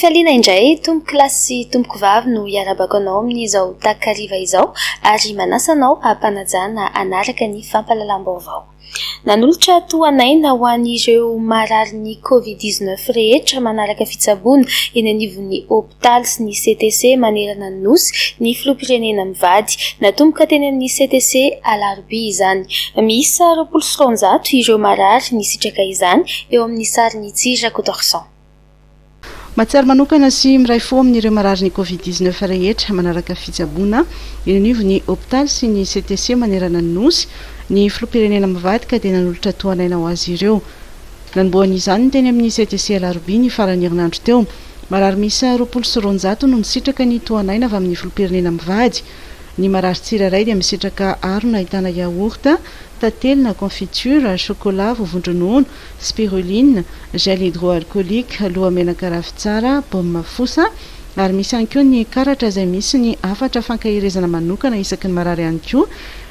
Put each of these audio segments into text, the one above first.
faliana indray tompo kilasy sy tompoko vavy no hiarabako anao amin'izao takariva izao ary manasanao hampanajana anaraka ny fampalalam-baovao. Nanolotra toanaina ho an'ireo marary ny Covid-19 rehetra manaraka fitsaboana eny anivon'ny hôpitaly sy ny CTC manerana ny nosy ny filoham-pirenena mivady. Natomboka teny amin'ny CTC alarobia izany. Misy 20 ireo marary nisitraka izany eo amin'ny sariny Tsira Kotorsan. Matsiaro manokana sy miray fo amin'ireo marary ny Covid-19 rehetra manaraka fitsaboana eny anivon'ny hôpitaly sy ny CTC manerana ny nosy ny filoham-pirenena mivady ka dia nanolotra toanaina ho azy ireo. Nanomboan'izany teny amin'ny CTC alarobia ny farany herinandro teo. Marary misy 20 no misitraka ny toanaina avy amin'ny filoham-pirenena mivady. Ny marary tsirairay dia misitraka arona ahitana yaourt, tatelina, confiture, chocolat, vovon-dronono, spiruline, gel hydroalcoolique, lohamenaka ravitsara, baume fosa, ary misy ihany koa ny karatra izay misy ny afatra fankahirezana manokana isaky ny marary ihany koa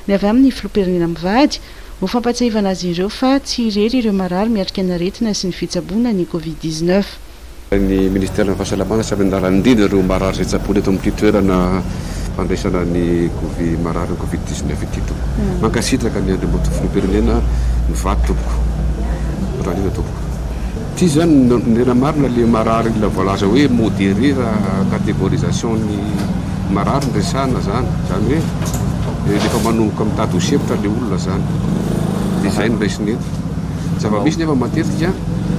ny avy amin'ny filoham-pirenena mivady. Ho fampatsiahivana azy ireo fa tsy irery ireo marary miatrika ny aretina sy ny fitsaboana ny Covid-19. Ny ministère ny fahasalamana sy amin-darandrindra ireo marary izay tsaboana eto amin'ity toerana fandraisana ny marary ny Covid-19 ity to. Mankasitraka ny andrimboto filoham-pirenena mivady tompoko. Randrina tompoko. Ty zany nena marina le marary la voalaza hoe modéré catégorisation ny marary resana zany. Zany hoe rehefa manomboka mitady ho sepitra le olona zany. Dia izay no raisiny eto. Zava-misy nefa matetika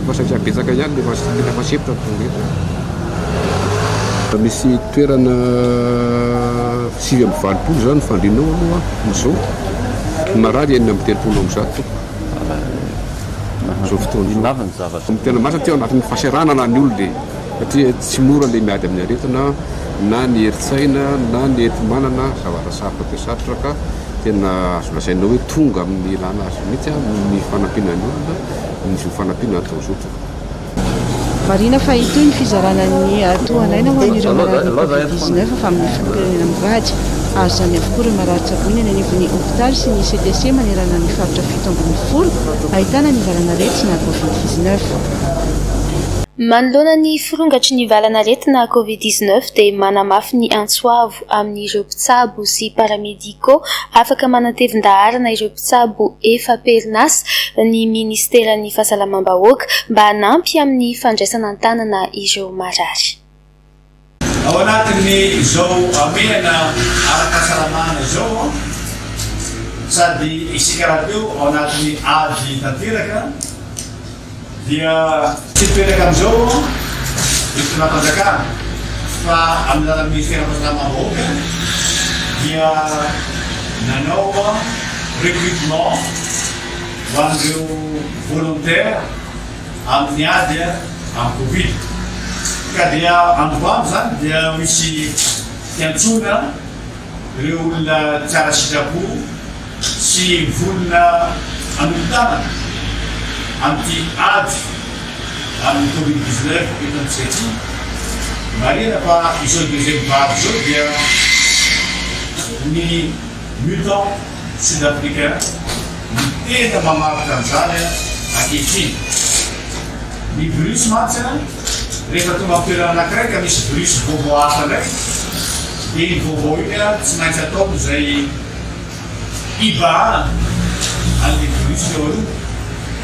fa satria betsaka ihany rehefa sepitra tonga eto. Misy toerana 7-20 zany fandrinao aloha amin'izao. Marary 9-30 zao fotoana izao. Tena marina teo anatin'ny fahasaranana ny olona satria tsy mora le miady amin'ny aretina na ny heritsaina na ny enti-manana zavatra sarotra dia sarotra ka tena azo lazaina hoe tonga amin'ny ilana azy mihitsy ny fanampiana ny olona ny fanampiana atao zoto. Marina fa ito ny fizarana ny toanaina ho an'ireo marary Covid-19 fa amin'ny filoham-pirenena mivady. Azo zany avokoa ireo marary tsaboana eny anivon'ny hôpitaly sy ny CTC manerana ny faritra 7 ahitana ny valanaretina Covid-19. Manoloana ny firongatry ny valanaretina Covid-19 dia manamafy ny antsoavo amin'ireo mpitsabo sy paramediko afaka manatevin-daharana ireo mpitsabo efa perinasa ny ministeran'ny fahasalamam-bahoaka mba hanampy amin'ny fandraisana an-tanana ireo marary. Ao anatin'ny izao amenana ara-pahasalamana izao sady isika raha teo ao anatin'ny ady tanteraka dia tsy toeraka amin'izao eto napanjakana fa amin'ny alalan'ny ministera fahasalamam-bahoaka dia nanao recrutement ho an'ireo volontaire amin'ny ady amin'ny Covid. Ka dia androany zany dia misy fiantsona ireo olona tsara sitrapo sy volona anolotanana amin'ity ady amin'ny Covid-19 eto amintsika marina fa izao deuxième vague izao dia ny mutant sud-africain ny tena mamaritra an'izany ankehitriny. Ny virus mantsy rehefa tonga amin'ny toerana anankiray ka misy virus vaovao hafa ndray dia ny vaovao io tsy maintsy atao izay ibahana an'ilay virus eo aloha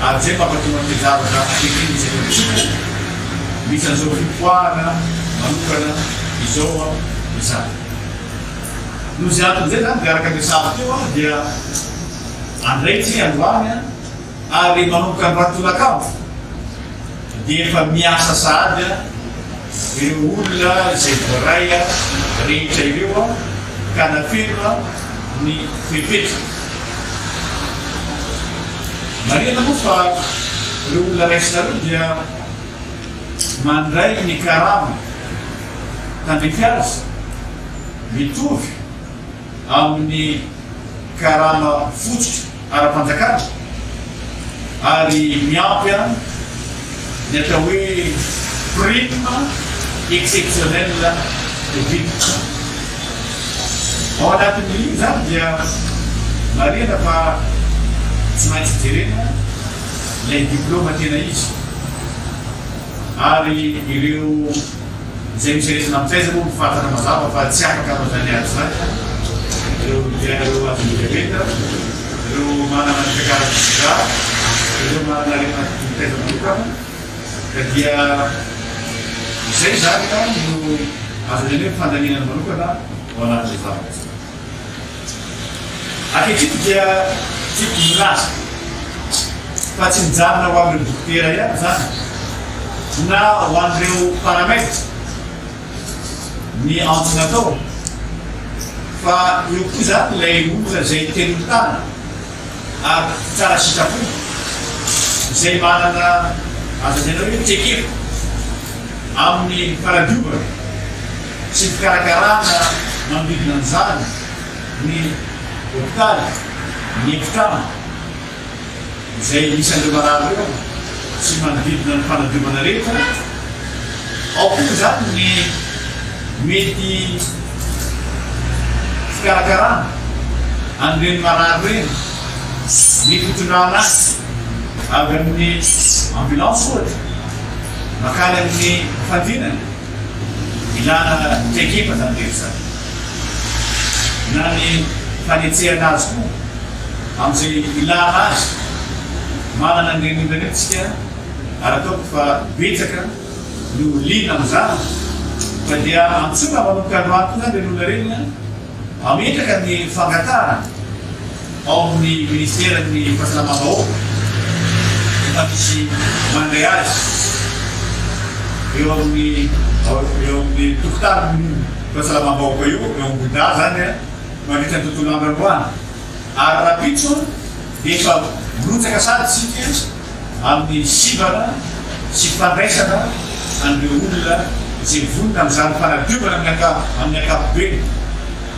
ary zay mampatonga ny zavatra ankehitriny izay amintsika misy an'izao fipoahana manokana izao izany. Noho izay anton'izay zany dia araka ny resahako teo dia andraitsy androany ary manomboka ny ratolakamo dia efa miasa sahady ireo olona izay voaray rehetra ireo ka nafirina ny fepetra. Marina moa fa ireo olona raisinareo dia mandray ny karama tandrify azy mitovy amin'ny karama fotsitra ara-panjakana ary miampy ny atao hoe prime exceptionnel de vie. Ao anatin'io zany dia marina fa tsy maintsy jerena ilay diplôma tena izy ary ireo izay misy resina amin'izay zay moa mifatana mazava fa tsy afaka mazany azy zany ireo azomivetra ireo manana ny fiakaram-pizika ireo manana aretina mitaiza manokana ka dia izay zany no azo leny hoe fandaninana manokana ao anatin'izay zavatra ankehitriny dia tiako milaza fa tsy mijanona ho amin'ireo dokotera ihany zany na ho an'ireo paramètre ny antsona atao fa eo koa zany ilay olona zay tenolotana ary tsara sitrapo izay manana azo tena hoe tsekefo amin'ny faradiovana sy fikarakarana manodidina an'izany ny hôpitaly ny efitrano izay isan'ireo marary reo sy manodidina ny fanadiovana rehetra ao koa zany ny mety fikarakarana an'ireny marary reny ny fitondrana azy avy amin'ny ambulance ohatra makany amin'ny fandinana ilana tsekefa zany rehetra zany na ny fanetsehana azy koa amin'izay ilana azy manana ny renindranetsika ary ataoko fa betsaka no lina amin'izany fa dia antsona manomboka androany koa zany le olona reny ametraka ny fangatara ao amin'ny ministerany fahasalamam-bahoaka efa misy mandray azy eo amin'ny tokotany fahasalamam-bahoaka eo ambonda zany mandritra ny tontolo androany ary raha pitso dia efa mirotsaka sady sika amin'ny sivana sy fandraisana an'ireo olona izay vonona amin'izany fanadiovana amin'ny ankapobeny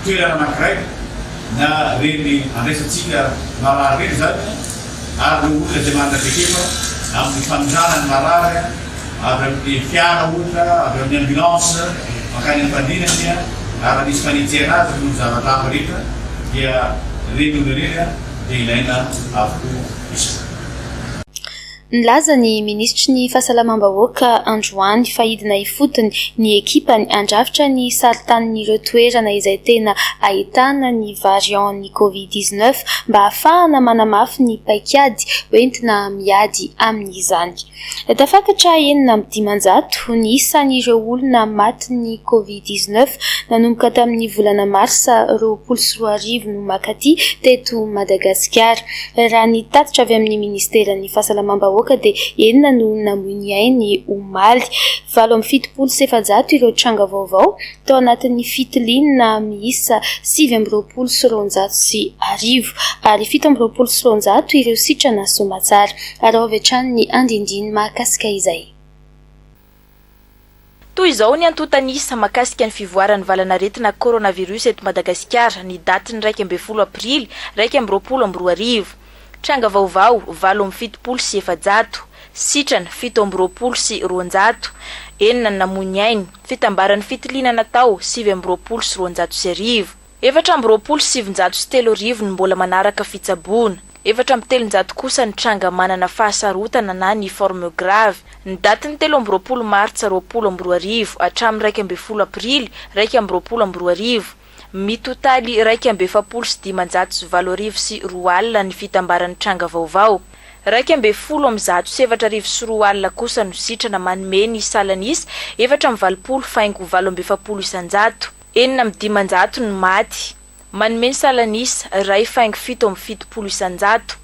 toerana anankiray na reny andraisantsika marary reny zany ary reo olona izay manana fekefa amin'ny fanondrana ny marary avy amin'ny fiara ohatra avy amin'ny ambulance makany amin'ny fandinany ary misy fanetsehana azy no zava-tama rehetra dia reny olona reny dia ilaina avokoa isaka. Nilaza ny ministry ny fahasalamam-bahoaka androany fahidina ifotony ny ekipany andrafitra ny saritanin'ireo toerana izay tena ahitana ny variant ny COVID-19 mba ahafahana manamafy ny paikady hoentina miady amin'izany. Tafakatra 9,700 ny isan'ireo olona maty ny COVID-19 nanomboka tamin'ny volana marsa 2020 no makaty teto Madagasikara. Raha ny tatitra avy amin'ny ministeran'ny fahasalamam-bahoaka dia enina no namoiny ainy omaly 770 ireo tranga vaovao tao anatin'ny fitiliana miisa 720 ary 720 ireo sitrana somatsara ary ao avy hatrany ny andindiny mahakasika izay. Toy izao ny antotanisa mahakasika ny fivoaran'ny valanaretina coronavirus eto Madagasikara ny daty ny 12 aprily 2020. Tranga vaovao 770 sitrana 720 enina namoiny ainy fitambaran'ny fitiliana natao 720 420 ny mbola manaraka fitsaboana 470 kosa ny tranga manana fahasarotana na ny forme grave. Ny daty ny 13 martsa 2020 hatramin'ny 12 aprily 2020 mitotaly 2,720 sy 4 alina ny fitambaran'ny tranga vaovao. 2,720 sy 4 alina kosa no sitrana manome ny salanisy 4,20 isanjato. 9,500 ny maty. Manome ny salanisy 2,7 isanjato.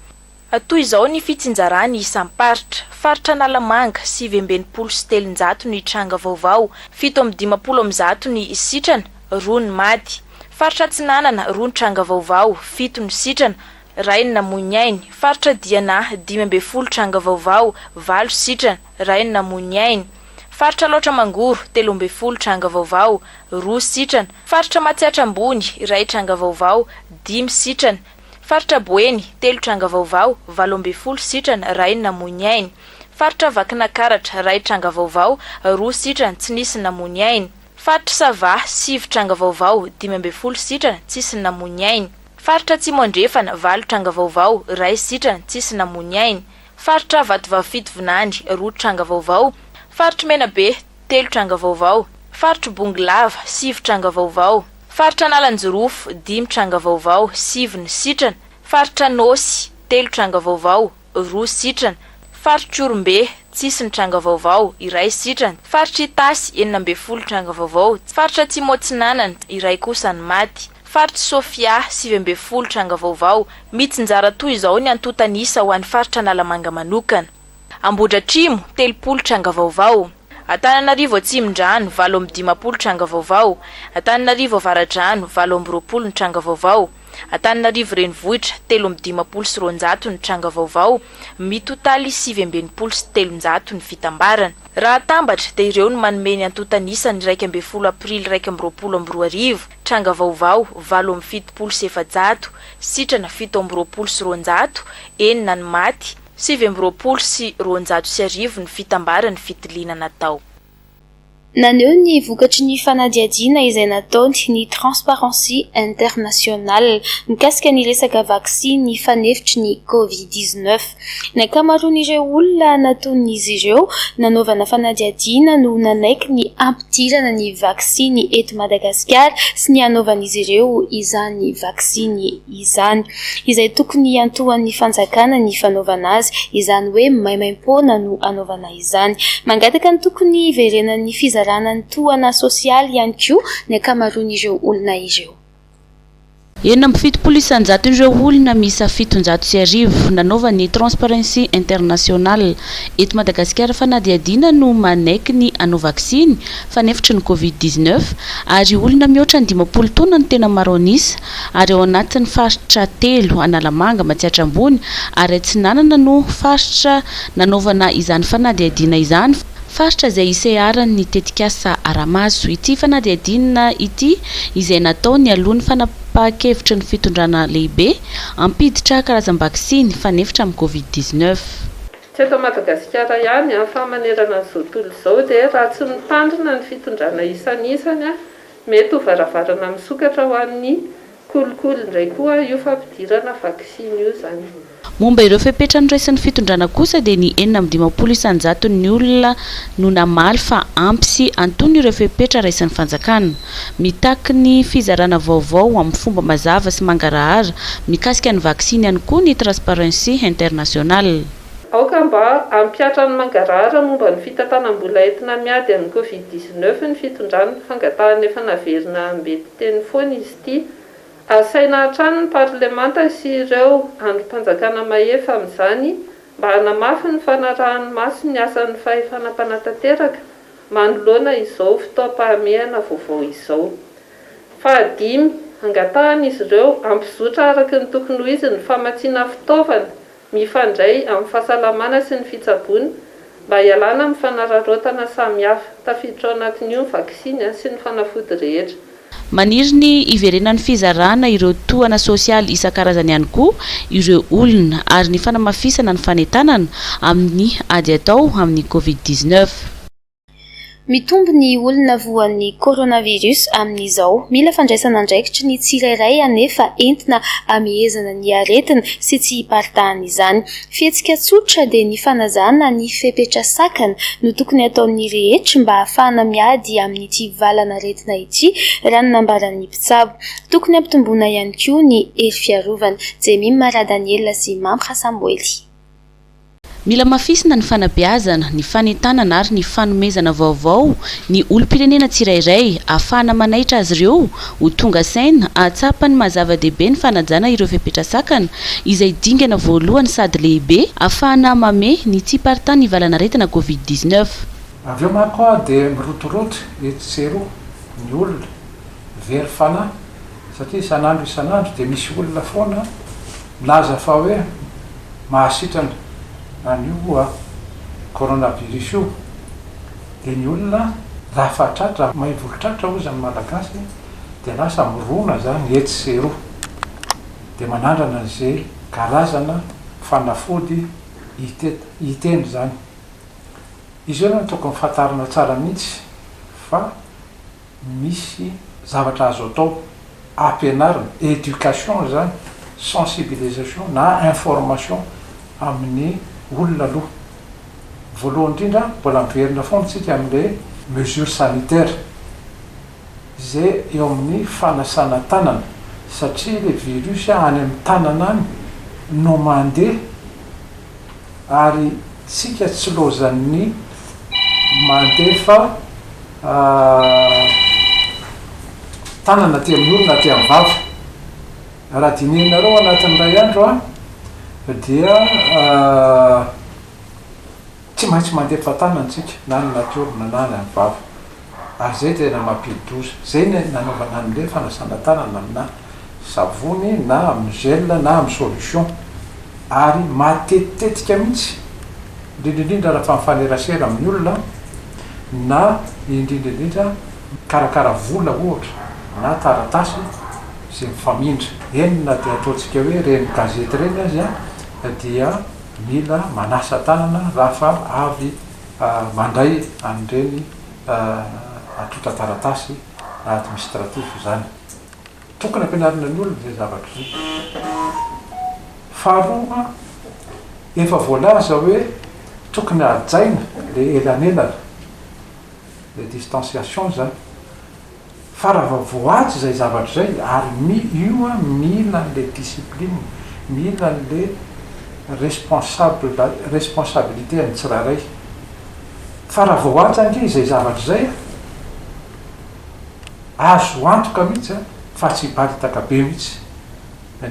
Toy izao ny fitsinjarany isam-paritra. Faritra Nalamanga 7,7 ny tranga vaovao, 7,50 ny sitrana, 2 ny maty. Faritra Tsinanana 2 ny tranga vaovao, 7 ny sitrana, 2 namoiny ainy. Faritra Diana 15 tranga vaovao, 8 sitrana, 2 namoiny ainy. Faritra Loatra Mangoro 13 tranga vaovao, 2 sitrana. Faritra Matsiatra Ambony 2 tranga vaovao, 5 sitrana. Faritra Boeny 3 tranga vaovao, 18 sitrana, 2 namoiny ainy. Faritra Vakinakaratra 2 tranga vaovao, 2 sitrana, tsy nisy namoiny ainy. Faritra Sava 7 tranga vaovao, 15 sitrana, tsisy namoiny ainy. Faritra Tsimondrefana 4 tranga vaovao, 2 sitrana, tsisy namoiny ainy. Faritra Vatovavy Vinany 2 tranga vaovao. Faritra Menabe 3 tranga vaovao. faritra Bongolava 7 tranga vaovao, faritra Nalanjorofo 5 tranga vaovao, 7 sitrana, faritra Nosy 3 tranga vaovao, 2 sitrana, faritra Orombe tsisy ny tranga vaovao, 1 sitrana, faritra Itasy 12 tranga vaovao, faritra Tsimotsinanana 1 kosa ny maty, faritra Sofia 7 tranga vaovao. Mitsinjara toy izao ny antotanisa ho an'ny faritra Analamanga manokana. Ambohidratrimo 30 tranga vaovao, Antananarivo Atsimondrano 20 tranga vaovao, Antananarivo Avaradrano 20 tranga vaovao, Antananarivo Renivohitra 13 tranga vaovao, mitotaly 7 ny fitambarana. Raha atambatra dia ireo no manome ny antotanisa ny 12 aprily 2022 tranga vaovao 7 sitrana 7 enina ny maty, 7 ny fitambarana fitiliana natao. Naneho ny vokatry ny fanadihadiana izay nataony ny Transparency International mikasika ny resaka vaksiny fanefitry ny COVID-19. Ny ankamaroan'ireo olona nataon'izy ireo nanaovana fanadihadiana no nanaiky ny ampidirana ny vaksiny eto Madagasikara sy ny anaovan'izy ireo izany vaksiny izany, izay tokony antohan'ny fanjakana ny fanaovana azy, izany hoe maimaim-poana no anaovana izany. Mangataka ny tokony iverenan'ny ranany toana sosialy ihany koa ny ankamaroan'ireo olona ireo. Enina amby fitopolo isanjato ireo olona misa 700 nanaova ny Transparency International eto Madagasikara fanadihadiana no manaiky ny anao vaksiny fanefitry ny COVID-19 ary olona mihoatra ny 50 taona no tena maro anisa ary ao anatin'ny faritra 3 Analamanga Matsiatra Ambony ary Atsinanana no faritra nanaovana izany fanadihadiana izany. Faritra izay iseharan'ny tetikasa Aramaso ity fanadihadiana ity izay natao ny alohan'ny fanapahan-kevitra ny fitondrana lehibe ampiditra karazam-baksiny fanefitra amin'ny COVID-19. Tsy eto Madagasikara ihany fa manerana an'izao tontolo izao dia raha tsy mitandrina ny fitondrana isan'isany mety ho varavarana misokatra ho an'ny kolikoly indray koa io fampidirana vaksiny io zany. Momba ireo fepetra niraisin'ny fitondrana kosa dia ny 950 isanjato ny olona no namaly fa ampy sy antony ireo fepetra raisin'ny fanjakana. Mitaky ny fizarana vaovao amin'ny fomba mazava sy mangarahara mikasika ny vaksiny ihany koa ny Transparency International. Aoka mba ampiatra ny mangarahara momba ny fitantanam-bola entina miady amin'ny COVID-19 ny fitondrana fangatahana efa naverina ambety teny foana izy ity. Asaina hatrany ny parlemanta sy ireo androm-panjakana mahefa amin'izany mba hanamafy ny fanarahan'ny maso ny asan'ny fanampanatanteraka manoloana izao fotoam-pahamehana vaovao izao. Fahadimy, angatahana izy ireo ampizotra araka ny tokony ho izy ny famatsiana fitaovana mifandray amin'ny fahasalamana sy ny fitsaboana mba hialana amin'ny fanararaotana samihafa tafiditra ao anatin'io ny vaksiny sy ny fanafody rehetra. Maniry ny iverenan'ny fizarana ireo toana sosialy isan-karazany ihany koa ireo olona ary ny fanamafisana ny fanentanana amin'ny ady atao amin'ny COVID-19. Mitombo ny olona voan'ny coronavirus amin'izao, mila fandraisana andraikitry ny tsirairay anefa entina amehezana ny aretina sy tsy hiparitahan izany. Fihetsika tsotra dia ny fanazana ny fepetra sakana no tokony ataon'ny rehetra mba ahafahana miady amin'ity valana aretina ity raha ny nambaran'ny mpitsabo. Tokony ampitomboana ihany koa ny hery fiarovana. Jemim Mara Daniela sy Mamra Samuely. Mila mafisina ny fanabeazana, ny fanentanana ary ny fanomezana vaovao ny olom-pirenena tsirairay ahafahana manaitra azy ireo ho tonga saina ahatsapany mazava-dehibe ny fanajana ireo fepetra sakana izay dingana voalohany sady lehibe ahafahana mame ny tsy hiparitana ivalana aretina COVID-19. Avy eo manko dia mirotorotra etsero ny olona very fanahy satria isan'andro dia misy olona foana milaza fa hoe mahasitrana an'io coronavirus io dia ny olona raha fatratra mahay volotratra ozy amin'ny malagasy dia lasa mirona zany etsero dia manandrana an'izay karazana fanafody hiteny zany. Izy io no tokony fatarina tsara mihitsy fa misy zavatra azo atao ampianarina éducation zany, sensibilisation na information amin'ny olona aloha. Voalohany indrindra mbola miverina foana tsika amin'ilay mesure sanitaire zay eo amin'ny fanasana tanana satria le virus any amin'ny tanana any no mandeha ary tsika tsy lozan'ny mandefa tanana ty amin'ny olona ty amin'ny vava raha dinenareo anatin'ny ray andro a dia tsy maintsy mandefa tananatsika na ny natiorina na ny amin'ny vava ary zay tena mampidoza zay nanaovana an'le fanasana tanana amina savony na amin'ny gel na amin'ny solution ary matetitetika mihitsy indrindrindrindra raha fa mifanerasera amin'ny olona na indrindrindrindra karakara vola ohatra na taratasy zay mifamindra enina dia ataontsika hoe reny gazety reny azy dia mila manasa tanana raha fa avy mandray an'ireny atrota taratasy administratif zany tokony ampianarina ny olona zay zavatra zay faharoa efa voalaza hoe tokony ajaina le elanelana le distanciation zany fa raha voatsy zay zavatra zay ary io mila le discipline mila le responsabilité ny tsiraray fa raha voatsy ange zay zavatra zay azo antoka mihitsy fa tsy baritaka be mihitsy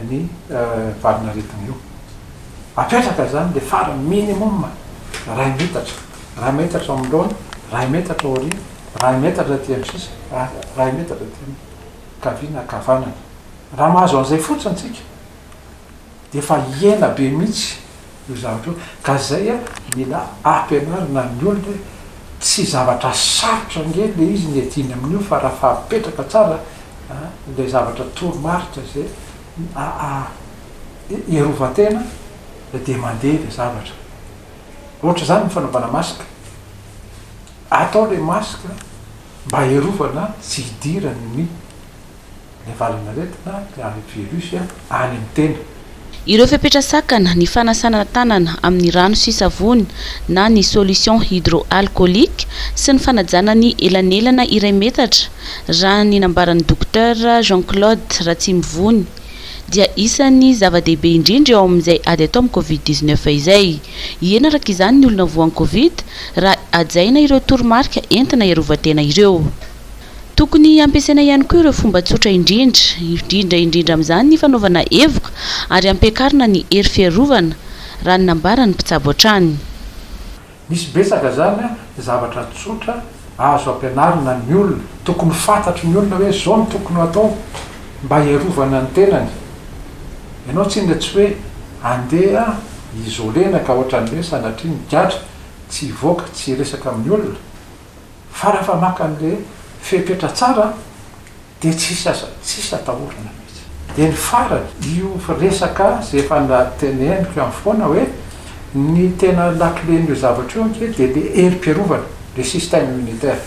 ny varinaretina io apetraka zany le fara minimum ray metatra amloana ray metatra orina ray metatra ty amin'ny sisa ray metatra ty kavina kavanana raha mahazo an'izay fotsiny tsika de fa iena be mihitsy io zavatra io ka zay mila ampianarina ny olona tsy zavatra sarotra nge le izy ny adiny amin'io fa raha fa apetraka tsara le zavatra toromaritra zay erovatena de mandeha le zavatra ohatra zany ny fanaovana masika atao le masika mba erovana tsy hidirany le valinaretina le virus any amin'ny tena ireo fipetrasakana ny fanasana tanana amin'ny rano sy savony na ny solution hydroalcoolique sy ny fanajana ny elanelana iray metatra raha ny nambaran'ny docteur Jean-Claude Ratsimivony dia isan'ny zava-dehibe indrindra eo amin'izay ady atao amin'ny Covid-19 izay ienaraka izany ny olona voan'ny Covid raha ajaina ireo toromarika entina iarovatena ireo tokony ampiasaina ihany koa ireo fomba tsotra indrindra amin'izany ny fanaovana evoka ary ampiakarina ny hery fiarovana raha ny nambarany mpitsabo hatrany misy betsaka zany zavatra tsotra azo ampianarina ny olona tokony fantatry ny olona hoe zao ny tokony atao mba iarovana ny tenany ianao tsy inona tsy hoe andeha isolena ka ohatran'le sanatria migatra tsy hivoaka tsy resaka amin'ny olona fa raha fa maka an'le fepetra tsara de tsisy atahorana mihitsy de ny farany io resaka zay efa nateneniko amin'ny foana hoe ny tena laklen'io zavatra io anke de le herim-piarovana le système immunitaire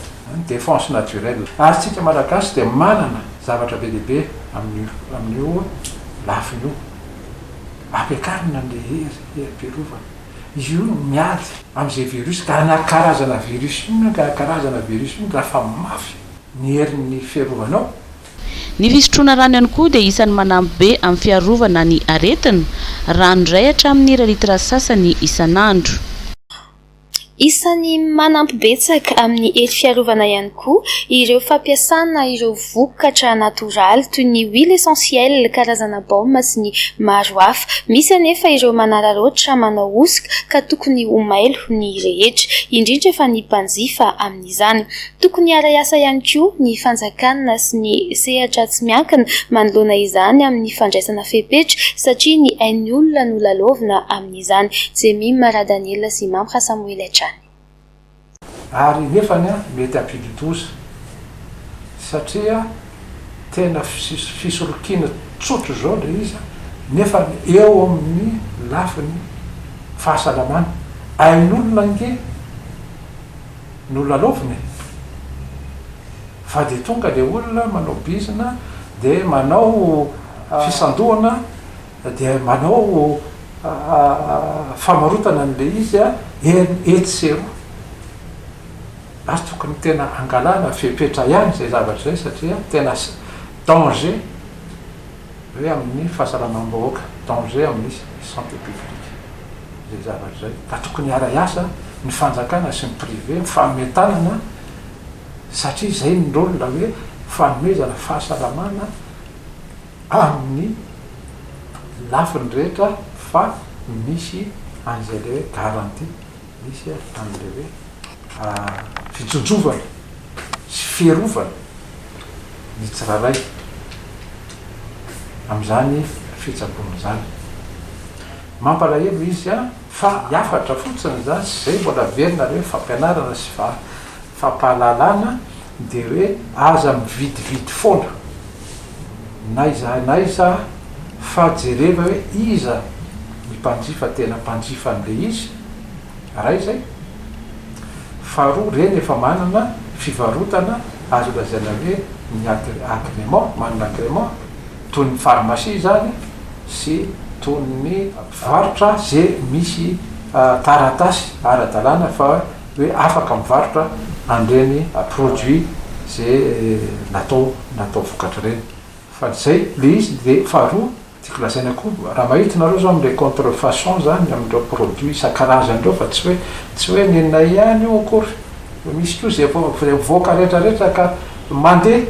défense naturelle ary tsika malagasy de manana zavatra be lehibe amin'io lafiny io ampiakarina le herim-piarovana izy io miady am'izay virus ka na karazana virus iny raha fa mafy ny herin'ny fiarovanao ny fisotroana rano ihany koa dia isan'ny manampy be amin'ny fiarovana ny aretina rano iray hatramin'ny 2 litatra sasany isan'andro isan'ny manampy betsaka amin'ny hery fiarovana ihany koa ireo fampiasana ireo vokatra natoraly toy ny huile essentielle karazana baume sy ny maro hafa misy anefa ireo manararaotra manao osika ka tokony homailo ny rehetra indrindra fa ny mpanjifa amin'izany tokony ara-iasa ihany koa ny fanjakana sy ny sehatra tsy miankina manoloana izany amin'ny fandraisana fepetra satria ny ain'ny olona no lalovina amin'izany Jemmy Maradaniela sy Mamra Samuel Achany ary nefany mety ampididoza satria tena fisolokiana tsotra zao le izy nefa eo amin'ny lafiny fahasalamana ain'olona nge no laloviny fa de tonga le olona manao bizina de manao fisandohana de manao famarotana n'le izy etsy seroa azy tokony tena angalana fepetra ihany zay zavatra zay satria tena danger hoe amin'ny fahasalamam-bahoaka danger amin'ny santé publique zay zavatra zay ka tokony ara-iasa ny fanjakana sy ny privé mifanometanana satria zay ny rôle hoe fanomezana fahasalamana amin'ny lafiny rehetra fa misy an'izay le hoe garantie misy an'le hoe fijojovana sy fierovana ny tsiraray amin'izany fitsaboana zany mampalahelo izy fa hiafatra fotsiny zany sy zay mbola verina hoe fampianarana sy fampahalalana de hoe aza mividividy foana naiza fa jereva hoe iza ny mpanjifa tena mpanjifa an'le izy ray zay faharoa reny efa manana fivarotana azo lazaina hoe ny agrément manana agrément toy ny pharmacie zany sy toy ny varotra zay misy taratasy ara-dalàna fa hoe afaka mivarotra an'ireny produit zay natao vokatra reny fa zay le izy de faharoa tiako lazaina koa raha mahitinareo zao am'le contrefaçon zany am'ireo produit isan-karazan'ireo fa tsy hoe nenina ihany io akory misy koa zay voaka rehetrarehetra ka mandeha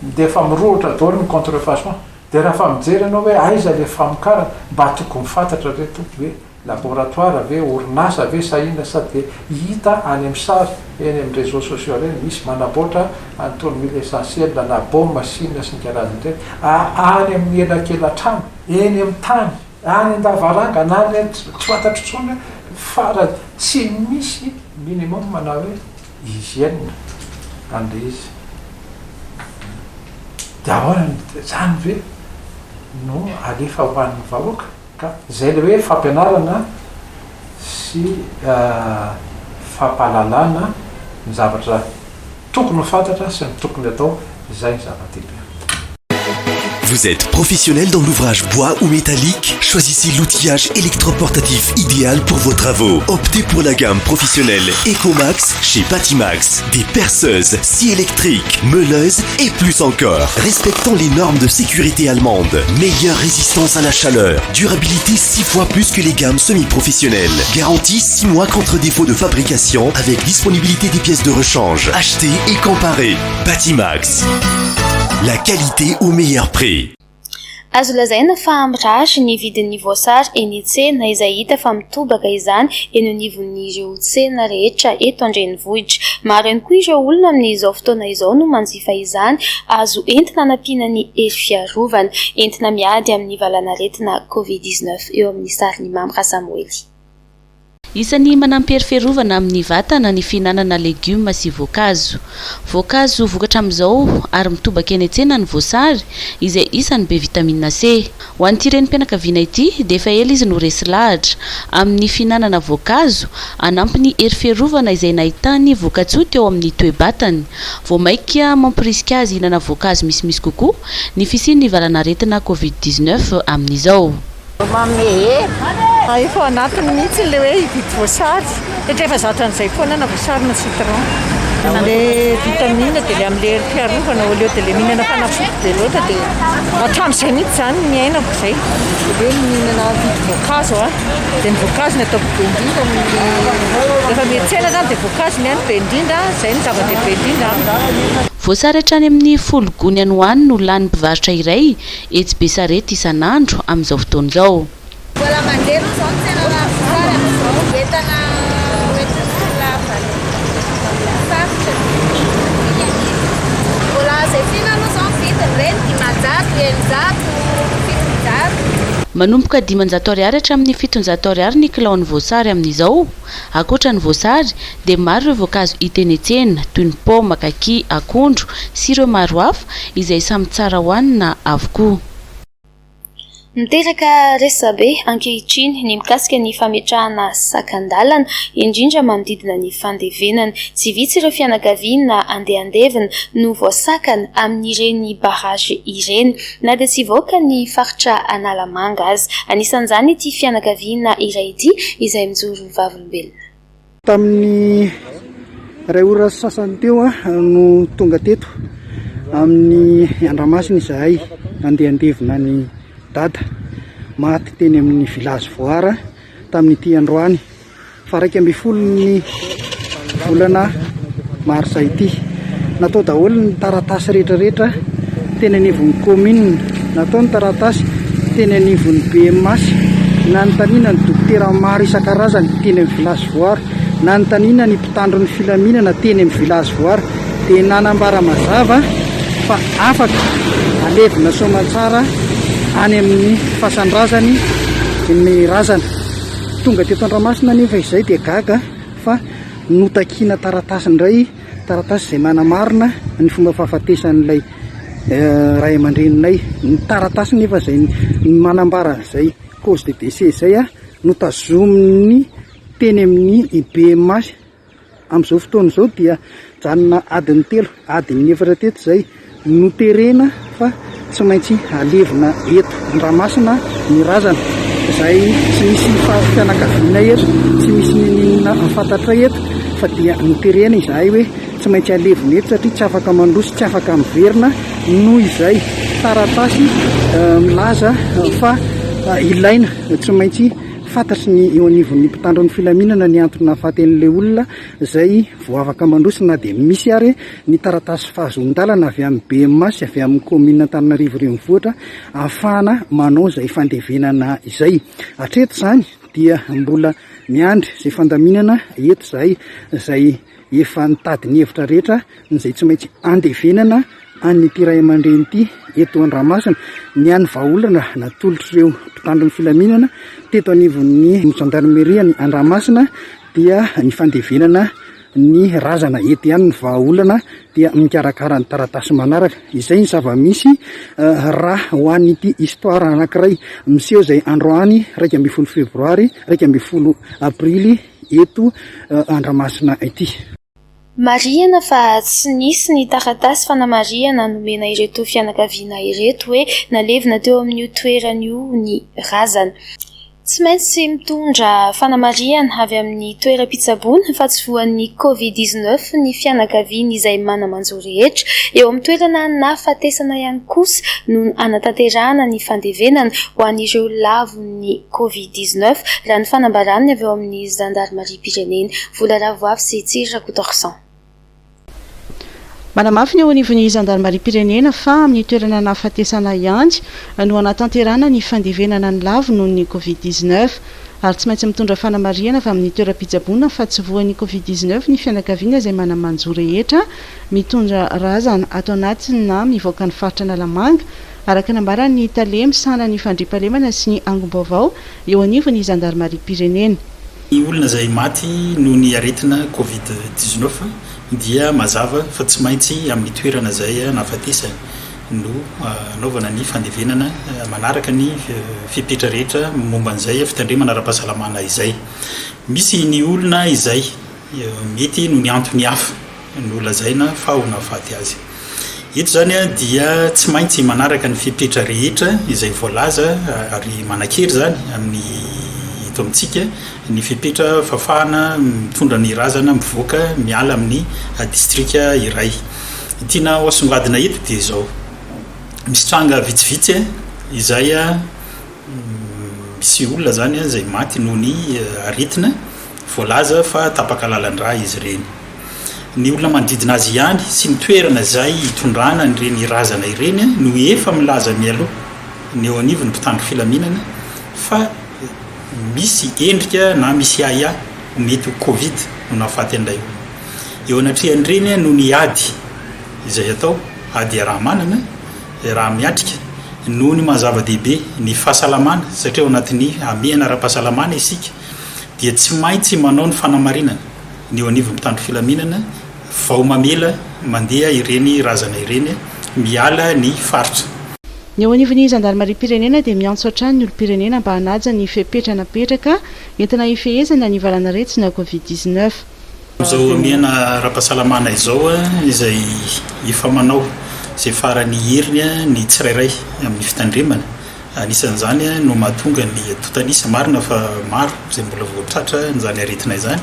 de efa mirorotra daholo ny contrefaçon de raha fa mijery anao hoe aiza le famokarana mba tokony fantatra reto hoe laboratoire ve orinasa ve sahina sady hita any amin'ny sary eny amin'ny réseaux sociaux reny misy manaboatra antony mille essentiel na bombe machine sy ny karazany reny any amin'ny elakelatrano eny amin'ny tany any an-davaranga na ny tsy fantatro tsony fara tsy misy minimum manao hoe hygiène an'le izy de ahoana zany ve no alefa hoan'ny vahoaka ka zay le hoe fampianarana sy fampahalalana ny zavatra tokony ho fantatra sy ny tokony atao zay ny zava-dehibe. Vous êtes professionnel dans l'ouvrage bois ou métallique? Choisissez l'outillage électroportatif idéal pour vos travaux. Optez pour la gamme professionnelle Ecomax chez Batimax. Des perceuses, scies électriques, meuleuses et plus encore. Respectant les normes de sécurité allemandes. Meilleure résistance à la chaleur. Durabilité 6 fois plus que les gammes semi-professionnelles. Garantie 6 mois contre défaut de fabrication avec disponibilité des pièces de rechange. Achetez et comparez. Batimax. La qualité au meilleur prix. Azo lazaina fa mirary ny vidin'ny voasary eny tsena izay hita fa mitobaka izany eny anivon'ireo tsena rehetra eto an-drenivohitra. Maro ihany koa ireo olona amin'izao fotoana izao no manjifa izany azo entina hanampiana ny hery fiarovana entina miady amin'ny valanaretina COVID-19 eo amin'ny sariny Mamra Samuely. Isan'ny manampy hery fiarovana amin'ny vatana ny fihinanana legioma sy voankazo. Voankazo vokatra amin'izao ary mitobaka eny an-tsena ny voasary izay isany be vitamine C. Ho an'ity renim-pianakaviana ity dia efa ela izy no resy lahatra amin'ny fihinanana voankazo hanampy ny hery fiarovana izay nahitany voka-tsoa teo amin'ny toe-batany. Vao maika mampirisika azy hihinana voankazo misimisy kokoa ny fisian'ny valanaretina COVID-19 amin'izao. Efa anatiny mihitsy le hoe hividy voasary satria efa zatan'izay foana na voasary na citron. Le vitamine dia le amin'le hery fiarovana ao leo dia le mihinana fanafody dia loatra dia hatramin'izay mihitsy zany ny ainako izay. Hoe mihinana vidy voankazo dia ny voankazo ny ataoko be indrindra rehefa miantsena zany dia voankazo ny any be indrindra izay ny zava-dehibe indrindra. Voasary hatrany amin'ny 10 gony any ho any no lan'ny mpivarotra iray etsy Besarety isan'andro amin'izao fotoana izao. Mbola mandeha no zao ny tena voasary amin'izao entana lafa sarotra mbola zay fina no zao vidiny reny 500, 700. Manomboka 500 ariary hatramin'ny 700 ariary ny kilaon'ny voasary amin'izao. Akoatra ny voasary dia maro ireo voankazo hita eny an-tsena toy ny paoma, kaki, akondro sy ireo maro hafa izay samy tsara hohanina avokoa. Miteraka resabe ankehitriny ny mikasika ny fametrahana sakan-dalana indrindra manodidina ny fandevenana. Tsy vitsy ireo fianakaviana andehandevina no voasakana amin'ireny barrage ireny na dia tsy voaka ny faritra Analamanga azy. Anisan'izany ity fianakaviana iray ity izay mijoro vavolombelona. Tamin'ny ray ora sasany teo no tonga teto amin'ny Andramasina izahay andehandevina ny dada maty teny amin'ny village Voara tamin'ity androany fa 12 ny volana Marsa ity. Natao daholo ny taratasy rehetrarehetra teny anivon'ny commune, natao ny taratasy teny anivon'ny BMS, na ny tanina ny dokotera maro isan-karazany teny amin'ny village Voara, na ny tanina ny mpitandro ny filaminana teny amin'ny village Voara, dia nanambara mazava fa afaka alevina soamantsara any amin'ny fasan-drazany ny razana. Tonga teto Andramasina nefa izay dia gaga fa notakiana taratasy indray, taratasy izay manamarina ny fomba fahafatesan'ilay ray aman-dreninay. Ny taratasy nefa izay manambara izay cause de décès izay notazominy teny amin'ny IBMS amin'izao fotoana izao dia janona adiny 3 adiny 4 teto izay noterena fa tsy maintsy alevina eto Andramasina ny razana. Izay tsy misy fianakaviana eto, tsy misy ninina fantatra eto fa dia noterena izahay hoe tsy maintsy alevina eto satria tsy afaka mandroso, tsy afaka miverina noho izay taratasy milaza fa ilaina tsy maintsy fantatry ny eo anivon'ny mpitandro ny filaminana ny antony nahafaty an'ilay olona izay vao afaka mandroso, na dia misy ary ny taratasy fahazon-dalana avy amin'ny BMS avy amin'ny commune Antananarivo renivohitra ahafahana manao izay fandevenana izay. Hatreto izany dia mbola miandry izay fandaminana eto izay efa nitady ny hevitra rehetra izay tsy maintsy andevenana an'ity ray aman-dreny ity eto Andramasina. Ny any vahaolana natolotra ireo mpitandro ny filaminana teto anivon'ny gendarmerie ny Andramasina dia ny fandevenana ny razana eto ihany ny vahaolana dia mikarakara ny taratasy manaraka. Izay ny zava-misy raha ho an'ity histoire anankiray miseho izay androany 12 febroary 12 aprily eto Andramasina ity. Marihana fa tsy nisy ny taratasy fanamariana nomena ireto fianakaviana ireto hoe nalevina teo amin'io toeran'io ny razana. Tsy maintsy mitondra fanamariana avy amin'ny toeram-pitsaboana fa tsy voan'ny Covid-19 ny fianakaviana izay manamanjo rehetra eo amin'ny toerana nahafatesana ihany kosa no anatanterahana ny fandevenana ho an'ireo lavon'ny Covid-19 raha ny fanambarany avy eo amin'ny Gendarmerie-pirenena. Volaravoavy sy Tsira Kotorsan. Manamafy ny eo anivon'ny Gendarmerie-pirenena fa amin'ny toerana nahafatesana ihany no anatanterahana ny fandevenana ny lavo noho ny Covid-19 ary tsy maintsy mitondra fanamariana fa amin'ny toeram-pitsaboana fa tsy voan'ny Covid-19 ny fianakaviana izay manamanjo rehetra mitondra razana ato anatiny na mivoaka ny faritra Analamanga araka nambarany Talemy sanany fandriampahalemana sy ny angom-baovao eo anivon'ny Gendarmerie-pirenena. Ny olona izay maty noho ny aretina Covid-19 dia mazava fa tsy maintsy amin'ny toerana izay nahafatesana no anaovana ny fandevenana manaraka ny fipetra rehetra momba an'izay fitandremana ara-pahasalamana izay. Misy ny olona izay mety no ny antony hafa no lazaina fa ho nahafaty azy. Eto zany dia tsy maintsy manaraka ny fipetra rehetra izay voalaza ary manan-kery zany amin'ny eto amintsika ny fipetra fafahana mitondra ny razana mivoaka miala amin'ny distrika iray. Tiana hoasongadina eto dia izao misy tranga vitsivitsy izay misy olona zany izay maty noho ny aretina voalaza fa tapaka lalan-drà izy ireny. Ny olona manodidina azy ihany sy ny toerana izay hitondrana nyreny razana ireny no efa milaza mialoha ny eo anivon'ny mpitandro filaminana fa misy endrika na misy aya mety Covid no nahafaty an'ilay olona. Eo anatrehan'ireny no ny ady izay atao ady raha manana raha miatrika noho ny mahazava-dehibe ny fahasalamana satria ao anatin'ny amehana ara-pahasalamana isika dia tsy maintsy manao ny fanamarinana ny eo anivon'ny mpitandro filaminana vao mamela mandeha ireny razana ireny miala ny faritra. Ny eo anivon'ny Gendarmerie-pirenena dia miantso hatrany ny olom-pirenena mba hanaja ny fipetranapetraka entina hifehezana ny valanaretsina Covid-19. Izao amehana ara-pahasalamana izao izay efa manao izay farany heriny ny tsirairay amin'ny fitandremana anisan'izany no mahatonga ny totanisa marina fa maro zay mbola voatratra nyzany aretina izany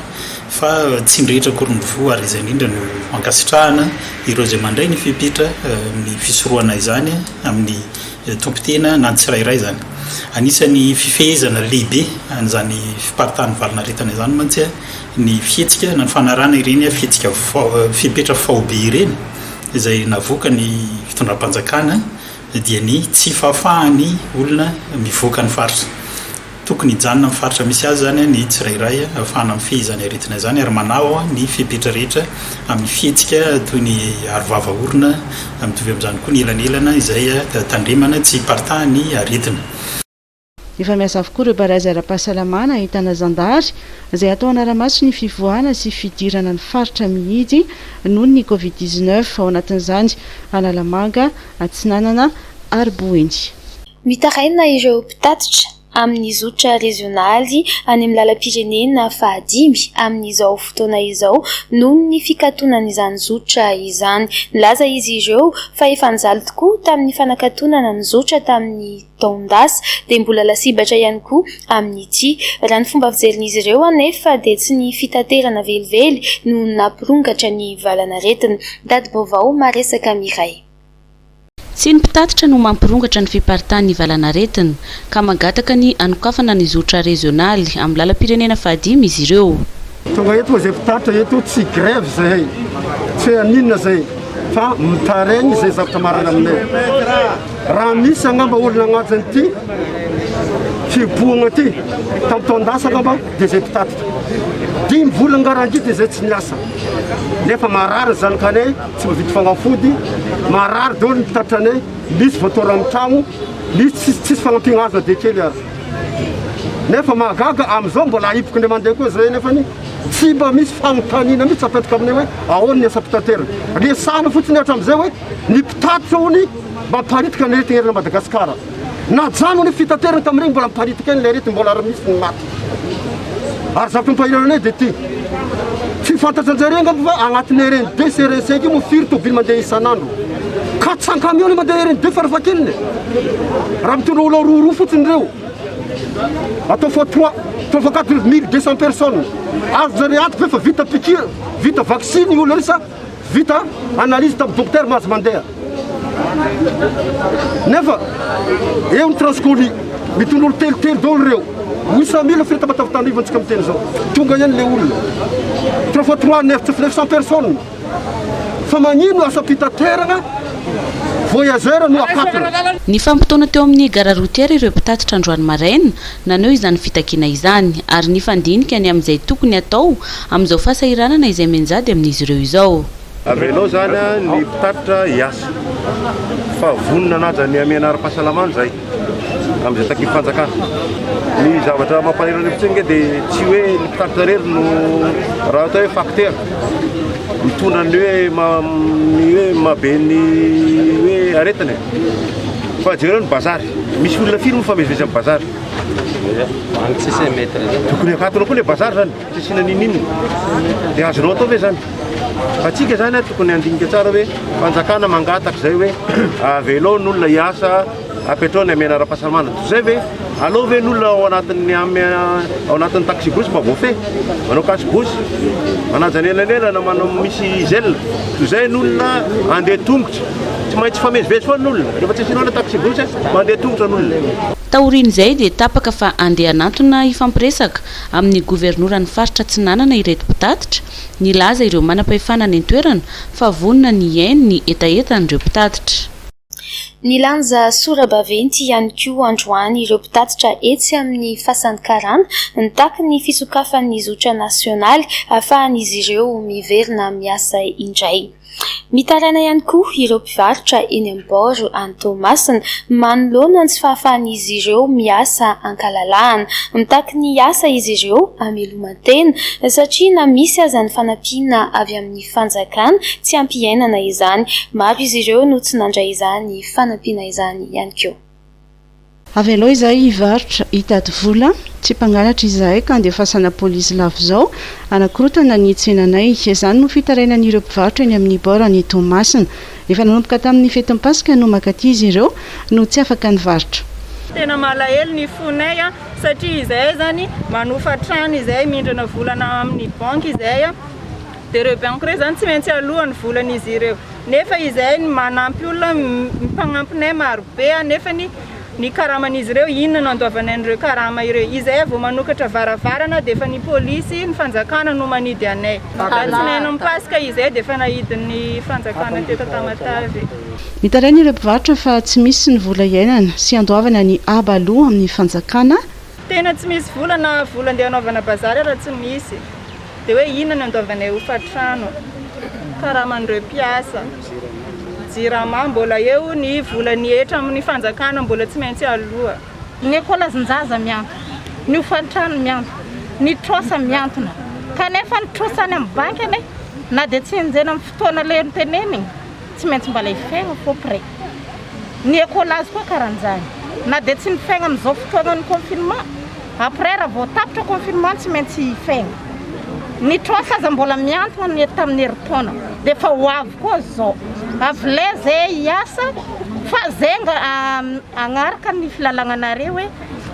fa tsy nrehetra korondovo ary izay indrindra no ankasitrahana ireo zay mandray ny fipitra ny fisoroana izany amin'ny tompotena na ny tsirairay zany anisan'ny fifehezana lehibe an'izany fiparitany valina aretana izany mantsy ny fihetsika na ny fanarana ireny fihetsika fipetra faobe ireny izay navoaka ny fitondram-panjakana dia ny tsy fahafahany olona mivoaka ny faritra tokony hijanona amin'ny faritra misy azy zany ny tsirairay ahafahana mifehezany aretina izany ary manao ny fipetra rehetra amin'ny fihetsika toy ny arovava orona mitovy amin'izany koa ny elanelana izay tandremana tsy paritahany aretina. Efa miasa avokoa ireo barazy ara-pahasalamana ahitana zandary izay atao anaramaso ny fivoahana sy fidirana ny faritra mihidy noho ny Covid-19 ao anatin'izany Analamanga, Atsinanana ary Boendy. Mitaraina ireo mpitatitra amin'ny zotra rezionaly any amin'ny lalam-pirenena fahadimy amin'izao fotoana izao noho ny fikatonan' izany zotra izany. Nilaza izy ireo fa efa nizaly tokoa tamin'ny fanakatonana ny zotra tamin'ny taondasa dia mbola lasibatra ihany koa amin'ity. Raha ny fomba fijerin'izy ireo anefa dia tsy ny fitaterana velively no nampirongatra ny valanaretina. Dady Baovao Maresaka Miray. Tsy ny mpitatitra no mampirongatra ny fiparitahan'ny valanaretina ka magataka ny anokafana ny zotra rezionaly amin'ny lalam-pirenena fahadimy izy ireo. Tonga eto zay mpitatitra eto tsy grève zay tsy aninona zay fa mitaregny zay zavatra marana aminay. Raha misy angamba olona agnatiny ity fiboagna ty tampitaondasa angamba dia zay mpitatitra 5 volana garanty dia zay tsy miasa nefa marary zanakanay tsy mivity fagnafody marary daholo ny mpitatitra anay misy voatora amin'ny tragno misy tsisy fagnampiana azy na dia kely azy nefa mahagaga amin'izao mbola ahipoko ny mandeha koa zay nefa tsy mba misy fanontaniana mihitsy apetraka aminay hoe ahoana ny asa mpitaterana resahana fotsiny hatramin'izay hoe ny mpitatitra ony mba mparitika ny aretina erina Madagasikara na jano ny fitaterana tamin'ireny mbola mparitika eny le aretina mbola misy ny maty ary zavatra mpahirana anay dia ty tsy fantatra anjareo angamba fa agnatin'ny RN2 sy RN5 io mofiry tobily mandeha isan'andro 400 camion mandeha RN2 farafakeliny raha mitondra olo roa fotsiny reo atao fois 3 atao fois 4200 personnes azo zareo ato fa vita piqûre vita vaccine olo resa vita analyse tamin'ny docteur mahazo mandeha nefa eo ny transcoli mitondra olo telotelo daholo reo 800 000 fita matavitandrivo antsika miteny zao tonga ihany le olona 3 fois 3 900 personnes fa magnino asa mpitaterana voyageur no akatona. Ny fampitona teo amin'ny gara routière ireo mpitatitra androany maraina naneo izany fitakiana izany ary ny fandinika ny amin'izay tokony atao amin'izao fahasahiranana izay menjady amin'izy ireo izao. Avelao zany ny mpitatitra hiasa fa vonona naja ny amiana ara-pahasalamana zay amin'izay takivo fanjakana. Ny zavatra mampahirana fitsika dia tsy hoe ny mpitatitra rery no raha atao hoe facteur mitondra ny hoe mabe ny hoe aretina fa jereo ny bazary misy olona firy mifamezivezy amin'ny bazary tokony akatona koa le bazary zany tsy sina ninina dia azonao atao ve zany fa tsika zany tokony andinika tsara hoe fanjakana mangataka zay hoe avelao n'olona hiasa apetrao ny amiana ara-pahasalamana zay ve alao ve n'olona ao anatin'ny taxibosy mba voafe manao kasibosy manajany elanelana manao misy zelle toy zay n'olona andeha tongotra tsy maintsy famezivezy foa n'olona rehefa tsy asinao na taxibosy mandeha tongotra n'olona. Taorian'izay dia tapaka fa andeha anatona ifampiresaka amin'ny governoran'ny faritra Atsinanana ireto mpitatitra nilaza ireo manam-pahefana ny toerana fa vonona ny hainy ny etaetan'ireo mpitatitra. Nilanja sora-baventy ihany koa androany ireo mpitatitra etsy amin'ny fasan'ny Karana nitaky ny fisokafan'ny zotra nasionaly ahafahan'izy ireo miverina miasa indray. Mitaraina ihany koa ireo mpivarotra eny Amboro any Toamasina manoloana ny tsy fahafahan'izy ireo miasa ankalalahana mitaky ny asa izy ireo amelomantena satria na misy aza ny fanampiana avy amin'ny fanjakana tsy ampiainana izany. Maro izy ireo no tsy nandray izany fanampiana izany ihany koa. Avy aloha izahay hivarotra hitady vola tsy mpangalatra izahay ka andeha fasana polisy lavo zao anakorotana ny tsenanay izany no fitarainan'ireo mpivarotra eny amin'ny bora ny Toamasina efa nanomboka tamin'ny fetin'ny Pasika no makaty izy ireo no tsy afaka nivarotra. tena malahelo ny fonay satria izay zany manofa trano izay mindrana volana amin'ny banky izay dia ireo banky ireo zany tsy maintsy alohany volan'izy ireo nefa izay manampy olona mpagnampinay marobe nefa ny karaman'izy ireo inona andovana an'ireo karama ireo izay vao manokatra varavarana dia efa ny polisy ny fanjakana no manidy anay alatsinaina mipasika izay dia efa nahidin'ny fanjakana teto Tamatavy. Mitarainy ireo mpivarotra fa tsy misy ny vola iainana sy andoavana ny aba aloha amin'ny fanjakana. Tena tsy misy vola na vola andeha anaovana bazary raha tsy misy dia hoe inona ny andovanay hofatrano karaman'ireo mpiasa jirama mbola eo ny vola ny etra amin'ny fanjakana mbola tsy maintsy aloha. Ny ekolazinjaza mianto, ny hofatrano mianto, ny trosa miantona kanefa ny trosa any amin'ny banky ane na dia tsy hinjena amin'ny fotoana le niteneniny tsy maintsy mbala hifegna fopre. Ny ekolazy koa karan'izany na dia tsy nifegna amin'izao fotoana ny confinement après raha vao tapitra confinement tsy maintsy hifegna. Ny trosa aza mbola miantona ny tamin'ny herintaona dia efa ho avy koa zao avy le zay hiasa fa zay agnaraka ny filalagnanareo hoe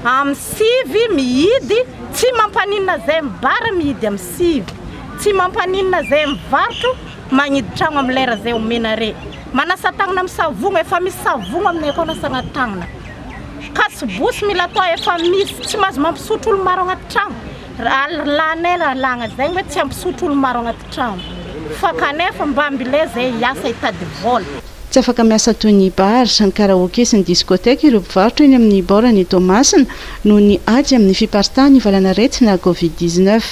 amin'ny sivy mihidy tsy mampaninona zay mibara mihidy amin'ny sivy tsy mampaninona zay mivarotro magnidy trano amin'ny lera zay omenare manasa tagnana amin'ny savogna efa misy savogna amin'ny akonasana tagnana kasibosy mila atao efa misy tsy mahazo mampisotro olo maro agnaty trano lanela lagna zay hoe tsy ampisotro olo maro agnaty trano fa kanefa mba ambile zay hiasa hitady vola. Tsy afaka miasa toy ny bar, ny karaoke sy ny diskoteka ireo mpivarotra eny amin'ny borany Tomasina noho ny ady amin'ny fiparitahan'ny valanaretina Covid-19.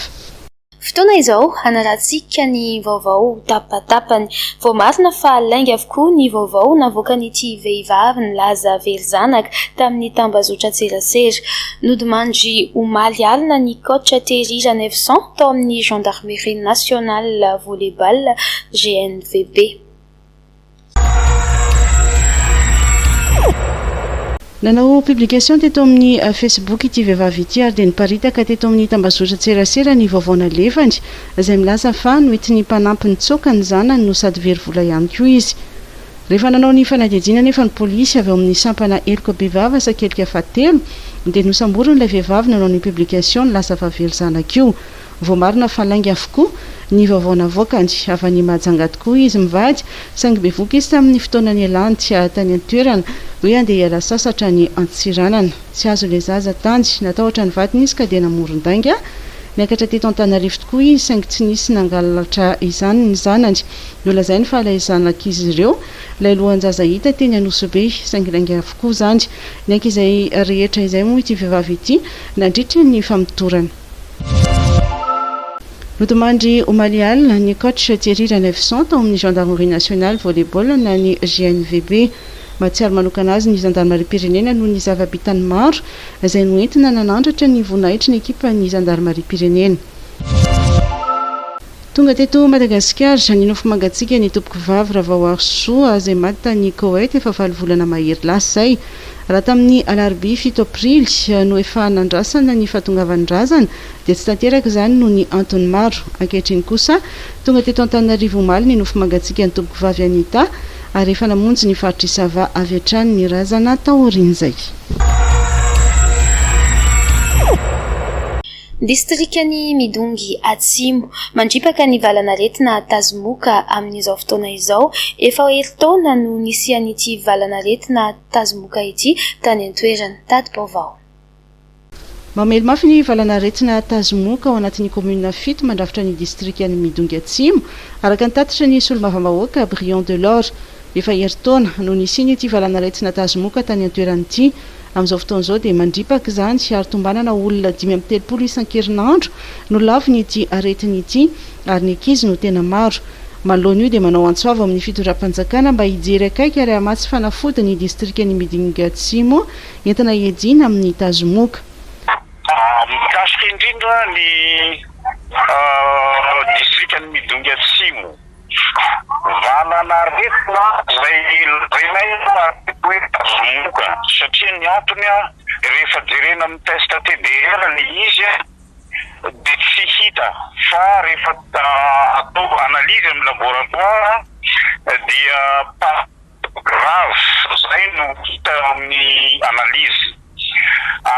Fotoana izao hanaratsika ny vaovao tapatapany vao marina fa lainga avokoa ny vaovao navoakan'ity vehivavy nilaza very zanaka tamin'ny tambazotra Tserasera nodimandry omaly alina ny coach Thierry Janevson tao amin'ny gendarmerie nationale volleyball GNVB. Nanao publication teto amin'ny Facebook ity vehivavy ity ary dia niparitaka teto amin'ny tambazotra Tserasera ny vaovao nalevany izay milaza fa noentin'ny mpanampy nitsoaka ny zanany no sady very vola ihany koa izy. Rehefa nanao ny fanadihadiana nefa ny polisy avy ao amin'ny sampana Elko Bevava sakelika fahatelo dia nosamboriny ilay vehivavy nanao ny publication nilaza fa very zanaka io. Vao marina fa lainga avokoa ny vaovao navoakany avy any Mahajanga tokoa izy mivady saingy bevoka izy tamin'ny fotoana ny Elanty tany an-toerana hoe andeha hiala sasatra ny Antsiranana. Tsy azo ilay zaza tandy natahotra ny vadiny izy ka dia namoron-dainga niakatra teto Antananarivo tokoa izy saingy tsy nisy nangalatra izany ny zanany. Nolazainy fa ilay zanak'izy ireo ilay lohan-jaza hita teny Anosobe saingy lainga avokoa izany. Ny ankizy rehetra izay moa ity vehivavy ity nandritra ny famidorana. Nodimandry omaly alina ny coach Thierry Janevson tao amin'ny gendarmerie nationale volleyball na ny GNVB. Mahatsiaro manokana azy ny gendarmerie-pirenena noho ny zava-bitany maro izay noentina nanandratra ny voninahitry ny ekipa ny gendarmerie-pirenena. Tonga teto Madagasikara ninofo mangatsika ny tompoko vavy Ravaoarsoa izay maty tany Koweït efa 7 volana mahery lasa izay. Raha tamin'ny alarobia 7 aprily no efa nandrasana ny fahatongavan-drazana dia tsy tanteraka izany noho ny antony maro. Ankehitriny kosa tonga teto Antananarivo omaly ny nofo mangatsika ny tompoko vavy Anita ary efa namonjy ny faritry Sava avy hatrany ny razana taorian'izay. Distrikany Midongy Atsimo mandripaka ny valanaretina Tazimoka amin'izao fotoana izao efa herintaona no nisian'ity valanaretina Tazimoka ity tany an-toerana tady baovao. Mamely mafy ny valanaretina Tazimoka ao anatin'ny commune 7 mandrafitra ny distrikany Midongy Atsimo araka ny tatitra ny solomavambahoaka Briand de l'Or efa herintaona no nisiany ity valanaretina Tazimoka tany an-toerana ity. Amin'izao fotoana izao dia mandripaka izany ary tombanana olona 530 isan-kerinandro no laviny ity aretina ity ary ny ankizy no tena maro. Manoloana io dia manao antsoava amin'ny fitondram-panjakana mba hijery akaiky ary hamatsy fanafody ny distrikany Midongy Atsimo entina hiadiana amin'ny Tazimoka. Mikasika indrindra ny distrikany Midongy Atsimo valana retina izay renay hoe Tazimoka satria ny antony rehefa jerena amin'ny test TDR ny izy dia tsy hita fa rehefa atao analizy amin'ny laboratoire dia pas grave zay no hita amin'ny analizy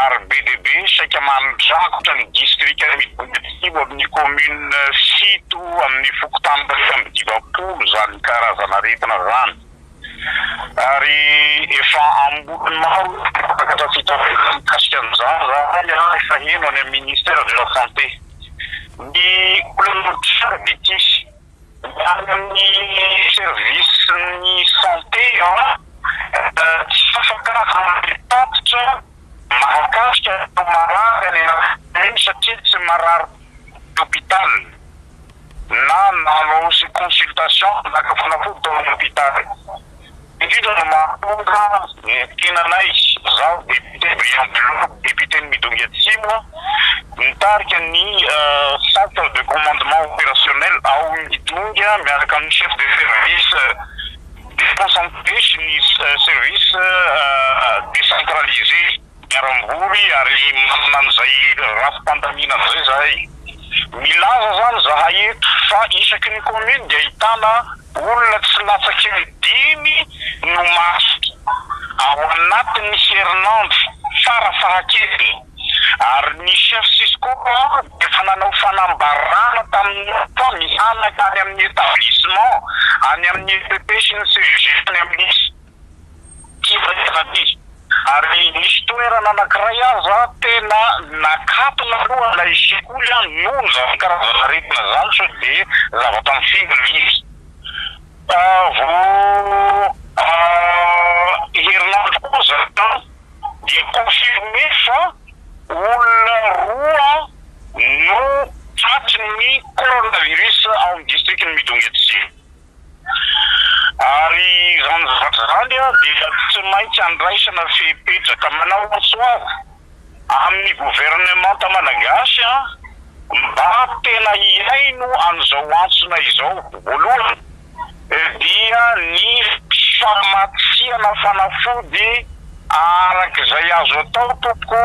ary be deabe saika mandrakotra ny district midongatsibo amin'ny commune fito amin'ny fokotany amby divapolo zany karazana aretina zany ary efa ambony maro pakatra fitaovana mikasika an'izany zany efa heno any amin'ny ministère de la santé ny olonodisara de tisy any amin'ny service ny santé tsy fafakarazana tatitra mahakasika marary any satria tsy marary hôpital na nanao sy consultation nakafanafody tao amin'ny hôpital indrindra no mahatonga tenanay zaho député Brian Bello député ny Midongatsimo nitarika ny centre de commandement opérationnel ao Midonga miaraka amin'ny chef de service déconcentré sy ny service décentralisé miarambory ary manana an'izay rafi-pandamina an'izay zahay milaza zany zahay eto fa isaky ny commune dia ahitana olona tsy latsaky ny 5 no masiky ao anatin'ny herinandro farafahakely ary ny chef Cisco efa nanao fanambarana tamin'ny mianaka any amin'ny établissement any amin'ny EPP sy ny CG any amin'ny kivaty ary nisy toerana anankiray aza tena nakatona aloha ilay sekoly noho zany karazana aretina zany so dia zavatra mifinga izy herinandro koa zany dia confirmé fa olona roa no tratriny coronavirus ao amin'ny district ny Midongatsimo ary zany zavatra zany dia tsy maintsy andraisana fepetraka manao antsoava amin'ny gouvernement malagasy mba tena iaino an'izao antsona izao voalohany dia ny famatsiana fanafody arak'izay azo atao toko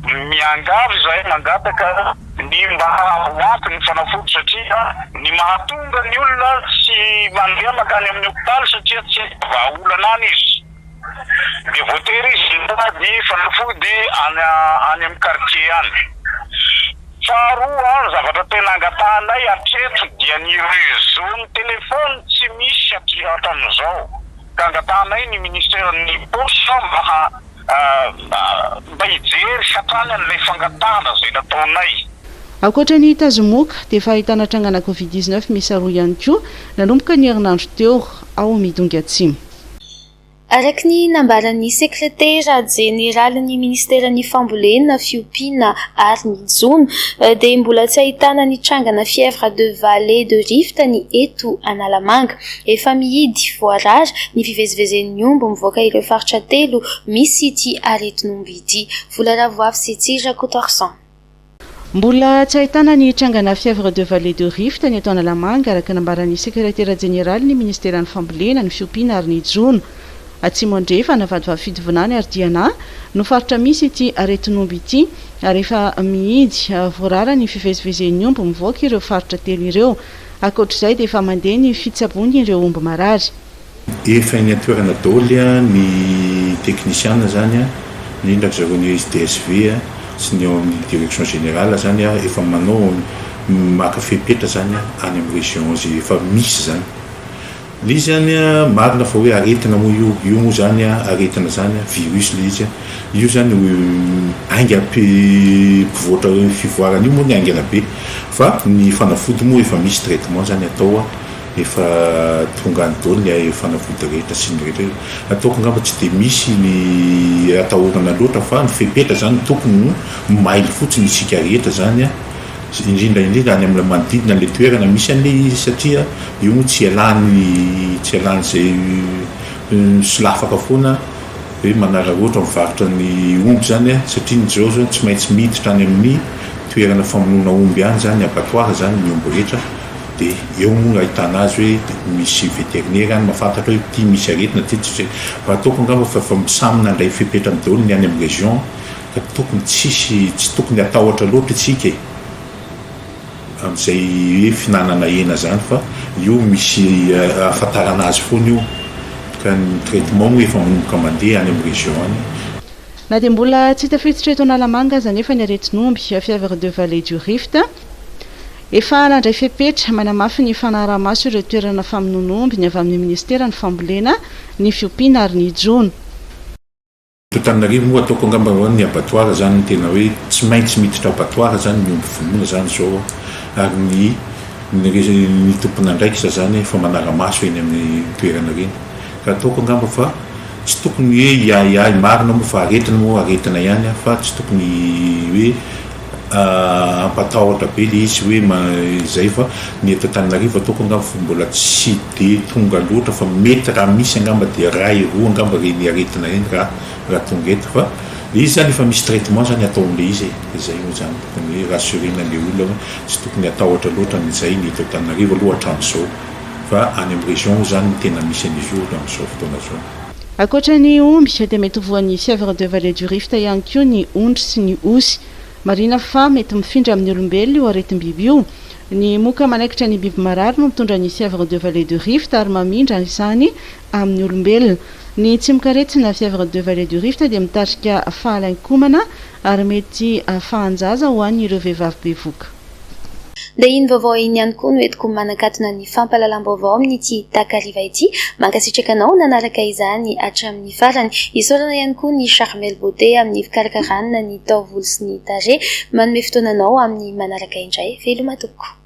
miangavy izay mangataka ny mba hoampy ny fanafody satria ny mahatonga ny olona tsy mandeha makany amin'ny hôpital satria tsy vahaolana any izy dia voatery izy mitady fanafody any amin'ny quartier any faharoa zavatra tena angatanay hatreto dia ny réseau ny telefony tsy misy hatramin'izao ka angatanay ny ministère ny poste mba hijery hatrany an'ilay fangatana izay nataonay ankoatra ny tazomoka dia efa ahitana trangana covid-19 misy aroa ihany koa nanomboka ny herinandro teo ao Midongatsimo. Araky ny nambaran'ny sekretera jeneralin'ny ministeran'ny fambolena fiompiana ary ny jona dia mbola tsy ahitana ny trangana fièvre de vallée de Rift ny eto Analamanga efa mihidy voarary ny fivezivezen'ny omby mivoaka ireo faritra telo misy ity aretin'omby ity. Volaravoavy sy Tsira Kotorsan. Mbola tsy ahitana ny trangana fièvre de vallée de Rift ny eto Analamanga araka nambaran'ny sekretera jeneralin'ny ministeran'ny fambolena ny fiompiana ary ny jona. Atsimo andrefa navadivavy fidivinany ary diana no faritra misy ity aretin'omby ity ary efa mihidy voarara ny fivezivezen'ny omby mivoaka ireo faritra telo ireo. Ankoatr'izay dia efa mandeha ny fitsabony ireo omby marary. Efa ny atoerana daholo ny teknisiana zany indrindra zareo ny SDSV sy ny ao amin'ny direction générale zany efa manao maka fepetra zany any amin'ny région zay efa misy zany. Izy zany marina fa hoe aretina moa io moa zany aretina zany virus le izy io zany ainga mpivoatra fivoarana io moa ny aingana be fa ny fanafody moa efa misy traitement zany atao efa tonga any daholo ny fanafody rehetra sy ny rehetra ataoko angamba tsy dia misy ny atahorana loatra fa ny fepetra zany tokony maily fotsiny isika rehetra zany indrindra any amin'ny manodidina le toerana misy an'le satria io moa tsy alany zay sy lafaka foana hoe manara ohatra mivarotra ny omby zany satria nyzao zao tsy maintsy miditra any amin'ny toerana famonoana omby any zany abattoir zany ny omby rehetra dia eo moa ahitana azy hoe misy vétérinaire any mahafantatra hoe ty misy aretina ty tsy fa ataoko angamba fa misamina an'ilay fepetrany daholo ny any amin'ny région ka tokony tsy tokony atahotra loatra isika amin'izay hoe finanana hena zany fa io misy ahafantarana azy foana io ka ny traitement moa efa manomboka mandeha any amin'ny région any. na dia mbola tsy hita fiditra eto Analamanga aza nefa ny aretin'omby fièvre de vallée du Rift efa nandray fepetra manamafy ny fanarahamaso ireo toerana famonoan'omby ny avy amin'ny ministera ny fambolena ny fiompiana ary ny jona. Tananarivo moa ataoko angamba ny abattoir zany tena hoe tsy maintsy miditra abattoir zany ny omby vonoina zany zao ary ny tompona andraikitra zany fa manaramaso eny amin'ny toerana reny ka ataoko angamba fa tsy tokony hoe iahy marina moa fa aretina ihany fa tsy tokony hoe ampatahotra be le izy hoe zay fa ny eto Tananarivo ataoko angamba fa mbola tsy de tonga loatra fa mety raha misy angamba dia ray roa angamba reny aretina eny raha tonga eto fa le izy zany efa misy traitement zany atao am'le izy zay moa zany tokony hoe rassurena le olona tsy tokony atahotra loatra n'izay ny eto Tananarivo aloha hatramin'izao fa any amin'ny région zany tena misy an'izy io amin'izao fotoana zao. Ankoatra ny omby dia mety voan'ny fièvre de vallée du Rift ihany koa ny ondry sy ny osy. Marina fa mety mifindra amin'ny olombelona io aretim-biby io. Ny moka manaikitra ny biby marary no mitondra ny fièvre de vallée du Rift ary mamindra izany amin'ny olombelona. Ny tsy mikaretina fièvre de vallée du Rift dia mitarika fahalankomana ary mety fahanjaza ho an'ireo vehivavy bevoka. Dia iny vaovao iny ihany koa no entiko manakatona ny fampahalalam-baovao amin'ity takariva ity. Mankasitraka anao nanaraka izany hatramin'ny farany. Isaorana ihany koa ny Charmel Beauté amin'ny fikarakarana ny taovolo sy ny tarehy. Manome fotoananao amin'ny manaraka indray. Veloma tompoko.